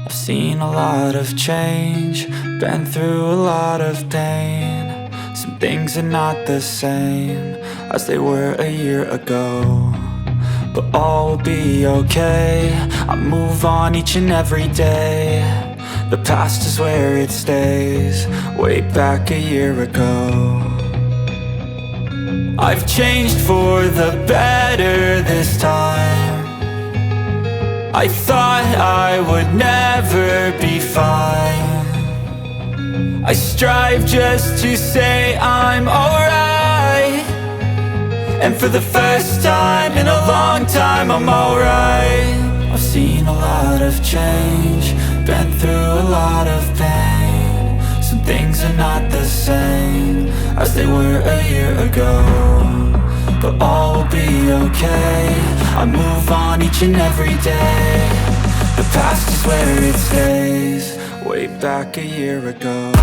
I've seen a lot of change, been through a lot of pain. Some things are not the same as they were a year ago, but all will be okay. I move on each and every day. The past is where it stays, way back a year ago. I've changed for the better this time. I thought I would never be fine. I strive just to say I'm alright, and for the first time in a long time I'm alright. I've seen a lot of change, been through a lot of pain. Some things are not the same as they were a year ago, but all will be okay. I move on each and every day. The past is where it stays, way back a year ago.